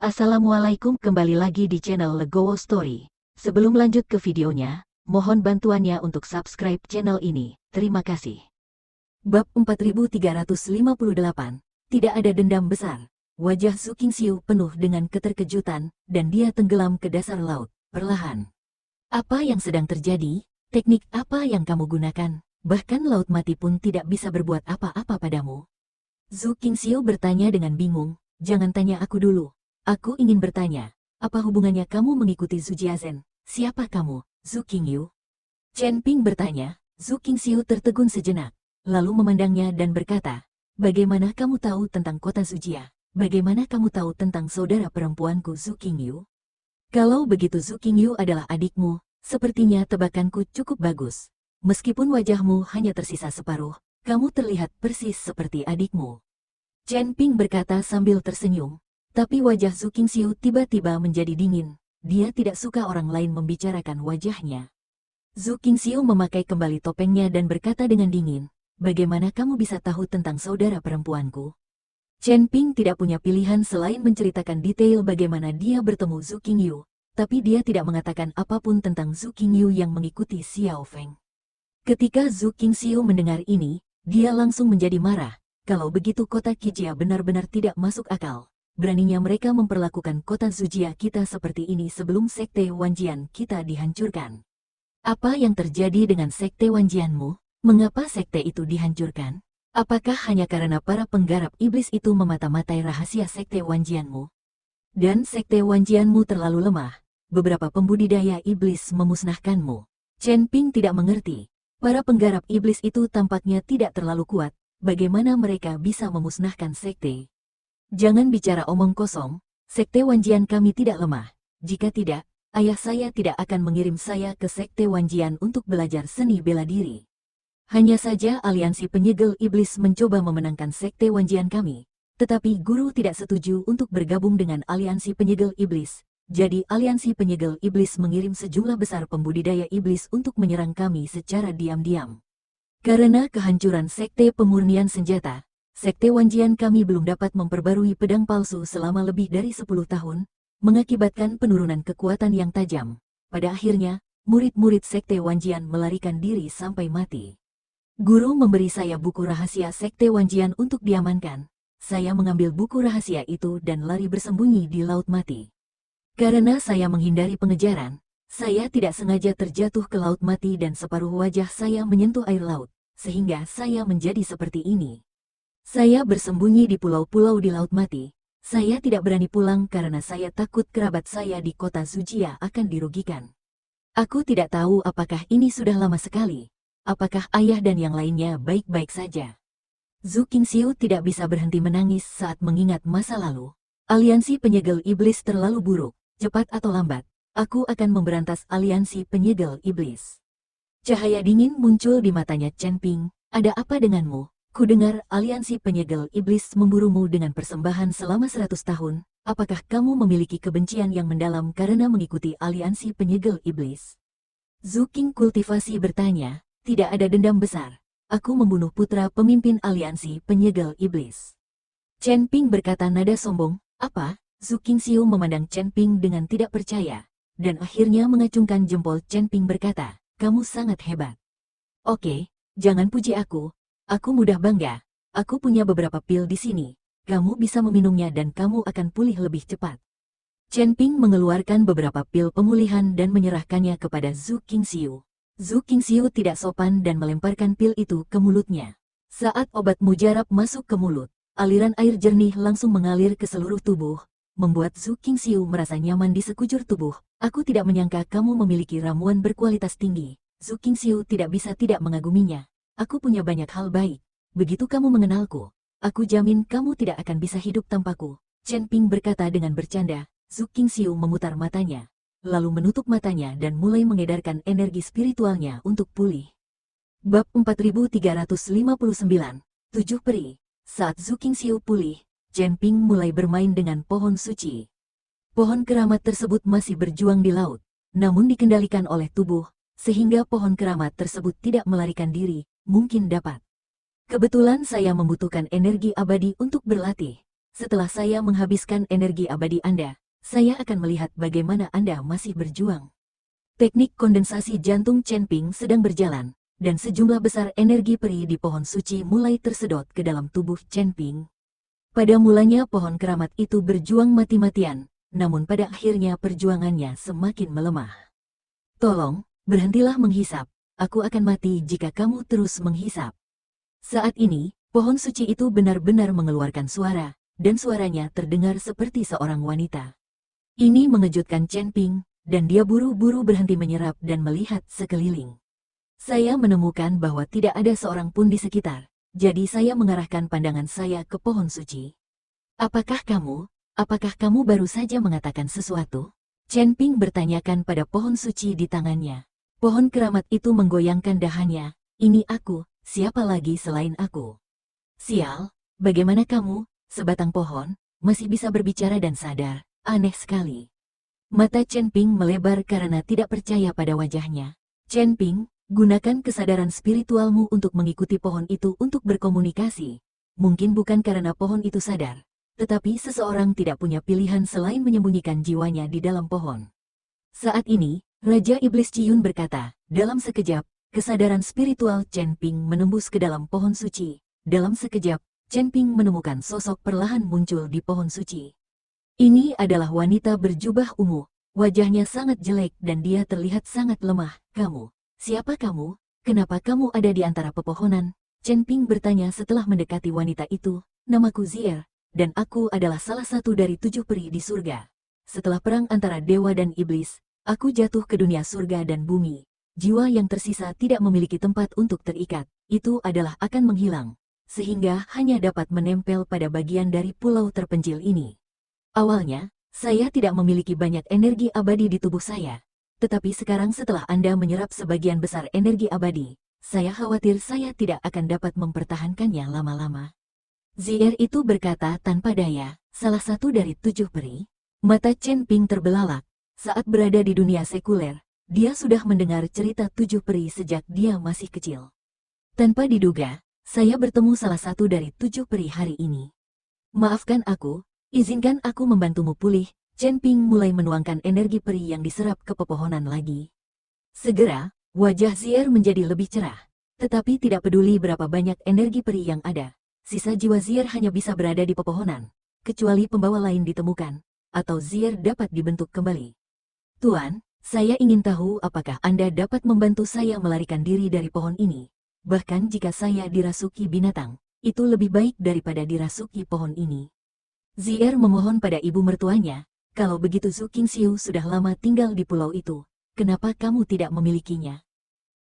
Assalamualaikum, kembali lagi di channel Legowo Story. Sebelum lanjut ke videonya, mohon bantuannya untuk subscribe channel ini. Terima kasih. Bab 4358. Tidak ada dendam besar. Wajah Su Qingxiu penuh dengan keterkejutan, dan dia tenggelam ke dasar laut, perlahan. Apa yang sedang terjadi? Teknik apa yang kamu gunakan? Bahkan laut mati pun tidak bisa berbuat apa-apa padamu. Su Qingxiu bertanya dengan bingung. Jangan tanya aku dulu. Aku ingin bertanya, apa hubungannya kamu mengikuti Zhu Jiazhen? Siapa kamu, Zhu Qingyu? Chen Ping bertanya. Su Qingxiu tertegun sejenak, lalu memandangnya dan berkata, bagaimana kamu tahu tentang kota Zujia? Bagaimana kamu tahu tentang saudara perempuanku Zhu Qingyu? Kalau begitu Zhu Qingyu adalah adikmu, sepertinya tebakanku cukup bagus. Meskipun wajahmu hanya tersisa separuh, kamu terlihat persis seperti adikmu. Chen Ping berkata sambil tersenyum. Tapi wajah Su Qingxiu tiba-tiba menjadi dingin. Dia tidak suka orang lain membicarakan wajahnya. Su Qingxiu memakai kembali topengnya dan berkata dengan dingin, bagaimana kamu bisa tahu tentang saudara perempuanku? Chen Ping tidak punya pilihan selain menceritakan detail bagaimana dia bertemu Zhu Qingyu, tapi dia tidak mengatakan apapun tentang Zhu Qingyu yang mengikuti Xiao Feng. Ketika Su Qingxiu mendengar ini, dia langsung menjadi marah. Kalau begitu kota Qijia benar-benar tidak masuk akal. Beraninya mereka memperlakukan kota Zujia kita seperti ini sebelum sekte Wanjian kita dihancurkan. Apa yang terjadi dengan sekte Wanjianmu? Mengapa sekte itu dihancurkan? Apakah hanya karena para penggarap iblis itu memata-matai rahasia sekte Wanjianmu? Dan sekte Wanjianmu terlalu lemah. Beberapa pembudidaya iblis memusnahkanmu. Chen Ping tidak mengerti. Para penggarap iblis itu tampaknya tidak terlalu kuat. Bagaimana mereka bisa memusnahkan sekte? Jangan bicara omong kosong, sekte Wanjian kami tidak lemah. Jika tidak, ayah saya tidak akan mengirim saya ke sekte Wanjian untuk belajar seni bela diri. Hanya saja aliansi penyegel iblis mencoba memenangkan sekte Wanjian kami. Tetapi guru tidak setuju untuk bergabung dengan aliansi penyegel iblis. Jadi aliansi penyegel iblis mengirim sejumlah besar pembudidaya iblis untuk menyerang kami secara diam-diam. Karena kehancuran sekte pemurnian senjata, sekte Wanjian kami belum dapat memperbarui pedang palsu selama lebih dari 10 tahun, mengakibatkan penurunan kekuatan yang tajam. Pada akhirnya, murid-murid sekte Wanjian melarikan diri sampai mati. Guru memberi saya buku rahasia sekte Wanjian untuk diamankan. Saya mengambil buku rahasia itu dan lari bersembunyi di laut mati. Karena saya menghindari pengejaran, saya tidak sengaja terjatuh ke laut mati dan separuh wajah saya menyentuh air laut, sehingga saya menjadi seperti ini. Saya bersembunyi di pulau-pulau di laut mati. Saya tidak berani pulang karena saya takut kerabat saya di kota Zujia akan dirugikan. Aku tidak tahu apakah ini sudah lama sekali. Apakah ayah dan yang lainnya baik-baik saja? Su Qingxiu tidak bisa berhenti menangis saat mengingat masa lalu. Aliansi penyegel iblis terlalu buruk. Cepat atau lambat, aku akan memberantas aliansi penyegel iblis. Cahaya dingin muncul di matanya Chen Ping. Ada apa denganmu? Kudengar aliansi penyegel iblis memburumu dengan persembahan selama 100 tahun. Apakah kamu memiliki kebencian yang mendalam karena mengikuti aliansi penyegel iblis? Zhu Qing kultivasi bertanya, tidak ada dendam besar. Aku membunuh putra pemimpin aliansi penyegel iblis. Chen Ping berkata nada sombong, apa? Su Qingxiu memandang Chen Ping dengan tidak percaya, dan akhirnya mengacungkan jempol. Chen Ping berkata, kamu sangat hebat. Oke, jangan puji aku. Aku mudah bangga. Aku punya beberapa pil di sini. Kamu bisa meminumnya dan kamu akan pulih lebih cepat. Chen Ping mengeluarkan beberapa pil pemulihan dan menyerahkannya kepada Su Qingxiu. Su Qingxiu tidak sopan dan melemparkan pil itu ke mulutnya. Saat obat mujarab masuk ke mulut, aliran air jernih langsung mengalir ke seluruh tubuh, membuat Su Qingxiu merasa nyaman di sekujur tubuh. Aku tidak menyangka kamu memiliki ramuan berkualitas tinggi. Su Qingxiu tidak bisa tidak mengaguminya. Aku punya banyak hal baik. Begitu kamu mengenalku, aku jamin kamu tidak akan bisa hidup tanpaku. Chen Ping berkata dengan bercanda. Su Qingxiu memutar matanya, lalu menutup matanya dan mulai mengedarkan energi spiritualnya untuk pulih. Bab 4359. 7 Peri. Saat Su Qingxiu pulih, Chen Ping mulai bermain dengan pohon suci. Pohon keramat tersebut masih berjuang di laut, namun dikendalikan oleh tubuh, sehingga pohon keramat tersebut tidak melarikan diri. Mungkin dapat. Kebetulan saya membutuhkan energi abadi untuk berlatih. setelah saya menghabiskan energi abadi Anda, saya akan melihat bagaimana Anda masih berjuang. Teknik kondensasi jantung Chen Ping sedang berjalan, dan sejumlah besar energi peri di pohon suci mulai tersedot ke dalam tubuh Chen Ping. Pada mulanya pohon keramat itu berjuang mati-matian, namun pada akhirnya perjuangannya semakin melemah. Tolong, berhentilah menghisap, aku akan mati jika kamu terus menghisap. Saat ini, pohon suci itu benar-benar mengeluarkan suara, dan suaranya terdengar seperti seorang wanita. Ini mengejutkan Chen Ping, dan dia buru-buru berhenti menyerap dan melihat sekeliling. Saya menemukan bahwa tidak ada seorang pun di sekitar, jadi saya mengarahkan pandangan saya ke pohon suci. Apakah kamu baru saja mengatakan sesuatu? Chen Ping bertanyakan pada pohon suci di tangannya. Pohon keramat itu menggoyangkan dahannya. Ini aku, siapa lagi selain aku? Sial, bagaimana kamu, sebatang pohon, masih bisa berbicara dan sadar? Aneh sekali. Mata Chen Ping melebar karena tidak percaya pada wajahnya. Chen Ping, gunakan kesadaran spiritualmu untuk mengikuti pohon itu untuk berkomunikasi. Mungkin bukan karena pohon itu sadar, tetapi seseorang tidak punya pilihan selain menyembunyikan jiwanya di dalam pohon. Saat ini, Raja Iblis Ciyun berkata, dalam sekejap, kesadaran spiritual Chen Ping menembus ke dalam pohon suci. Dalam sekejap, Chen Ping menemukan sosok perlahan muncul di pohon suci. Ini adalah wanita berjubah ungu. Wajahnya sangat jelek dan dia terlihat sangat lemah. Kamu, siapa kamu? Kenapa kamu ada di antara pepohonan? Chen Ping bertanya setelah mendekati wanita itu. Namaku Zier, dan aku adalah salah satu dari 7 peri di surga. Setelah perang antara dewa dan iblis, aku jatuh ke dunia surga dan bumi. Jiwa yang tersisa tidak memiliki tempat untuk terikat. Itu adalah akan menghilang, sehingga hanya dapat menempel pada bagian dari pulau terpencil ini. Awalnya, saya tidak memiliki banyak energi abadi di tubuh saya. Tetapi sekarang setelah Anda menyerap sebagian besar energi abadi, saya khawatir saya tidak akan dapat mempertahankannya lama-lama. Zier itu berkata tanpa daya, salah satu dari 7 peri. Mata Chen Ping terbelalak. Saat berada di dunia sekuler, dia sudah mendengar cerita 7 peri sejak dia masih kecil. Tanpa diduga, saya bertemu salah satu dari 7 peri hari ini. Maafkan aku, izinkan aku membantumu pulih. Chen Ping mulai menuangkan energi peri yang diserap ke pepohonan lagi. Segera, wajah Zier menjadi lebih cerah. Tetapi tidak peduli berapa banyak energi peri yang ada, sisa jiwa Zier hanya bisa berada di pepohonan, kecuali pembawa lain ditemukan, atau Zier dapat dibentuk kembali. Tuan, saya ingin tahu apakah Anda dapat membantu saya melarikan diri dari pohon ini. Bahkan jika saya dirasuki binatang, itu lebih baik daripada dirasuki pohon ini. Zier memohon pada ibu mertuanya, kalau begitu Zhu Qingxiu sudah lama tinggal di pulau itu, kenapa kamu tidak memilikinya?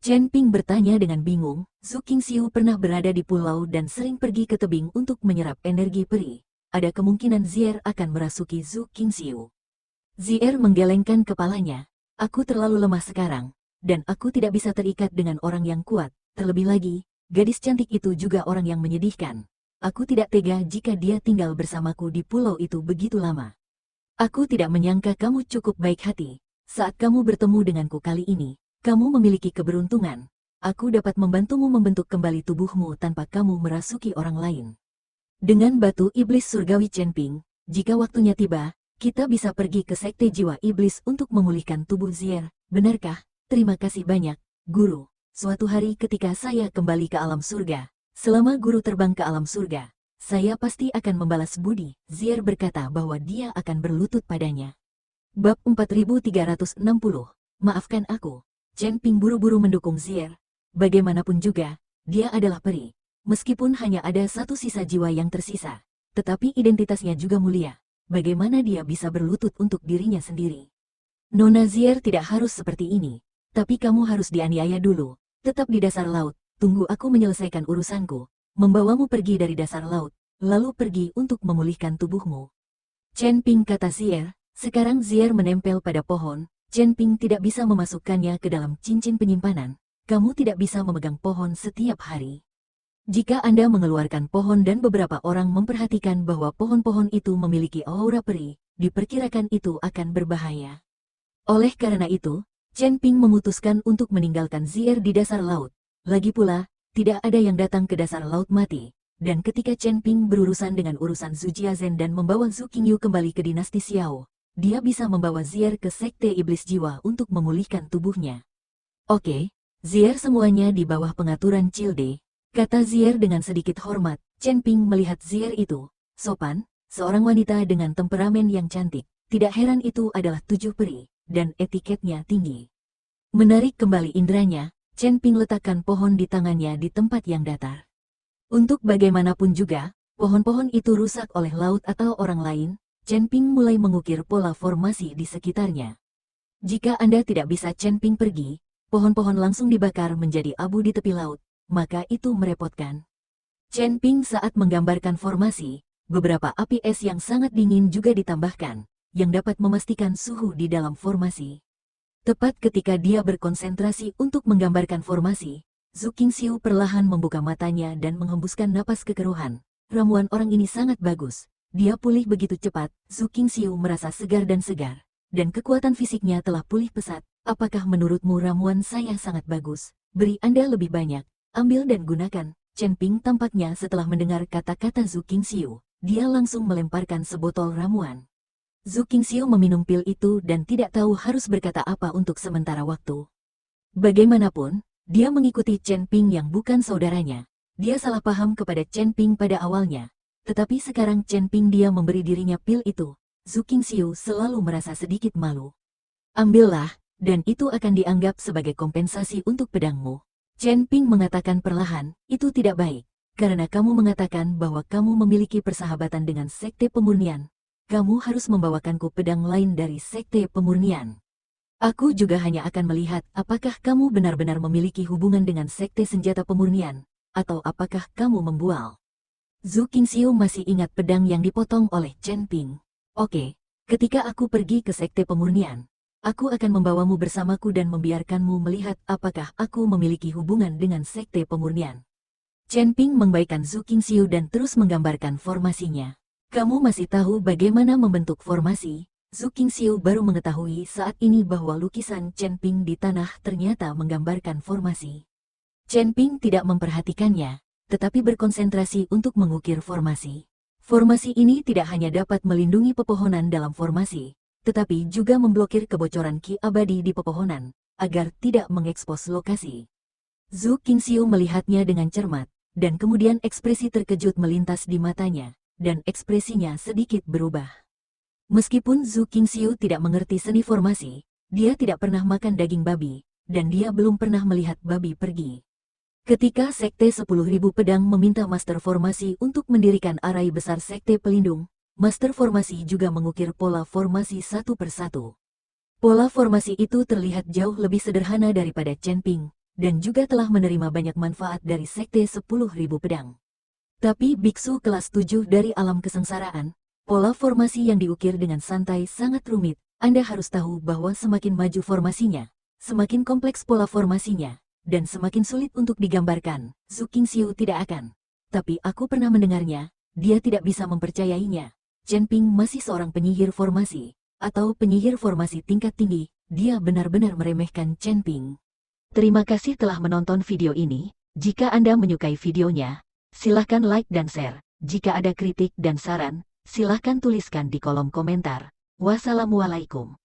Chen Ping bertanya dengan bingung. Zhu Qingxiu pernah berada di pulau dan sering pergi ke tebing untuk menyerap energi peri. Ada kemungkinan Zier akan merasuki Zhu Qingxiu. Zier menggelengkan kepalanya. Aku terlalu lemah sekarang, dan aku tidak bisa terikat dengan orang yang kuat. Terlebih lagi, gadis cantik itu juga orang yang menyedihkan. Aku tidak tega jika dia tinggal bersamaku di pulau itu begitu lama. Aku tidak menyangka kamu cukup baik hati. Saat kamu bertemu denganku kali ini, kamu memiliki keberuntungan. Aku dapat membantumu membentuk kembali tubuhmu tanpa kamu merasuki orang lain. Dengan batu iblis surgawi Chen Ping, jika waktunya tiba, kita bisa pergi ke sekte jiwa iblis untuk memulihkan tubuh Zier. Benarkah? Terima kasih banyak, Guru. Suatu hari ketika saya kembali ke alam surga, selama Guru terbang ke alam surga, saya pasti akan membalas budi. Zier berkata bahwa dia akan berlutut padanya. Bab 4360. Maafkan aku. Chen Ping buru-buru mendukung Zier. Bagaimanapun juga, dia adalah peri. Meskipun hanya ada satu sisa jiwa yang tersisa, tetapi identitasnya juga mulia. Bagaimana dia bisa berlutut untuk dirinya sendiri? Nona Zier tidak harus seperti ini, tapi kamu harus dianiaya dulu. Tetap di dasar laut, tunggu aku menyelesaikan urusanku, membawamu pergi dari dasar laut, lalu pergi untuk memulihkan tubuhmu. Chen Ping kata Zier. Sekarang Zier menempel pada pohon. Chen Ping tidak bisa memasukkannya ke dalam cincin penyimpanan. Kamu tidak bisa memegang pohon setiap hari. Jika Anda mengeluarkan pohon dan beberapa orang memperhatikan bahwa pohon-pohon itu memiliki aura peri, diperkirakan itu akan berbahaya. Oleh karena itu, Chen Ping memutuskan untuk meninggalkan Zier di dasar laut. Lagi pula, tidak ada yang datang ke dasar laut mati. Dan ketika Chen Ping berurusan dengan urusan Zhu Jiazhen dan membawa Zhu Qingyu kembali ke dinasti Xiao, dia bisa membawa Zier ke Sekte Iblis Jiwa untuk memulihkan tubuhnya. Oke, Zier semuanya di bawah pengaturan Childe, kata Zier dengan sedikit hormat. Chen Ping melihat Zier itu, sopan, seorang wanita dengan temperamen yang cantik. Tidak heran itu adalah 7 peri, dan etiketnya tinggi. Menarik kembali indranya, Chen Ping letakkan pohon di tangannya di tempat yang datar. Untuk bagaimanapun juga, pohon-pohon itu rusak oleh laut atau orang lain. Chen Ping mulai mengukir pola formasi di sekitarnya. Jika Anda tidak bisa Chen Ping pergi, pohon-pohon langsung dibakar menjadi abu di tepi laut, maka itu merepotkan. Chen Ping saat menggambarkan formasi, beberapa api es yang sangat dingin juga ditambahkan, yang dapat memastikan suhu di dalam formasi. Tepat ketika dia berkonsentrasi untuk menggambarkan formasi, Zhu Qingxiu perlahan membuka matanya dan menghembuskan napas kekeruhan. Ramuan orang ini sangat bagus. Dia pulih begitu cepat. Zhu Qingxiu merasa segar dan segar. Dan kekuatan fisiknya telah pulih pesat. Apakah menurutmu ramuan saya sangat bagus? Beri Anda lebih banyak. Ambil dan gunakan. Chen Ping tampaknya setelah mendengar kata-kata Zhu Qingxiu, dia langsung melemparkan sebotol ramuan. Zhu Qingxiu meminum pil itu dan tidak tahu harus berkata apa untuk sementara waktu. Bagaimanapun, dia mengikuti Chen Ping yang bukan saudaranya. Dia salah paham kepada Chen Ping pada awalnya. Tetapi sekarang Chen Ping dia memberi dirinya pil itu. Zhu Qingxiu selalu merasa sedikit malu. Ambillah, dan itu akan dianggap sebagai kompensasi untuk pedangmu. Chen Ping mengatakan perlahan, itu tidak baik. Karena kamu mengatakan bahwa kamu memiliki persahabatan dengan Sekte Pemurnian. Kamu harus membawakanku pedang lain dari Sekte Pemurnian. Aku juga hanya akan melihat apakah kamu benar-benar memiliki hubungan dengan Sekte Senjata Pemurnian, atau apakah kamu membual. Zhu Qingxiu masih ingat pedang yang dipotong oleh Chen Ping. Oke, ketika aku pergi ke Sekte Pemurnian, aku akan membawamu bersamaku dan membiarkanmu melihat apakah aku memiliki hubungan dengan Sekte Pemurnian. Chen Ping membaikan Zhu Qingxiu dan terus menggambarkan formasinya. Kamu masih tahu bagaimana membentuk formasi? Zhu Qingxiu baru mengetahui saat ini bahwa lukisan Chen Ping di tanah ternyata menggambarkan formasi. Chen Ping tidak memperhatikannya, tetapi berkonsentrasi untuk mengukir formasi. Formasi ini tidak hanya dapat melindungi pepohonan dalam formasi, tetapi juga memblokir kebocoran ki abadi di pepohonan, agar tidak mengekspos lokasi. Zhu Qingxiu melihatnya dengan cermat, dan kemudian ekspresi terkejut melintas di matanya. Dan ekspresinya sedikit berubah. Meskipun Zhu Qingxiu tidak mengerti seni formasi, dia tidak pernah makan daging babi, dan dia belum pernah melihat babi pergi. Ketika Sekte 10.000 Pedang meminta Master Formasi untuk mendirikan arai besar Sekte Pelindung, Master Formasi juga mengukir pola formasi satu persatu. Pola formasi itu terlihat jauh lebih sederhana daripada Chen Ping, dan juga telah menerima banyak manfaat dari Sekte 10.000 Pedang. Tapi biksu kelas 7 dari alam kesengsaraan, pola formasi yang diukir dengan santai sangat rumit. Anda harus tahu bahwa semakin maju formasinya, semakin kompleks pola formasinya, dan semakin sulit untuk digambarkan. Zhu Qingxiu tidak akan. Tapi aku pernah mendengarnya, dia tidak bisa mempercayainya. Chen Ping masih seorang penyihir formasi, atau penyihir formasi tingkat tinggi. Dia benar-benar meremehkan Chen Ping. Terima kasih telah menonton video ini. Jika Anda menyukai videonya, silahkan like dan share. Jika ada kritik dan saran, silahkan tuliskan di kolom komentar. Wassalamualaikum.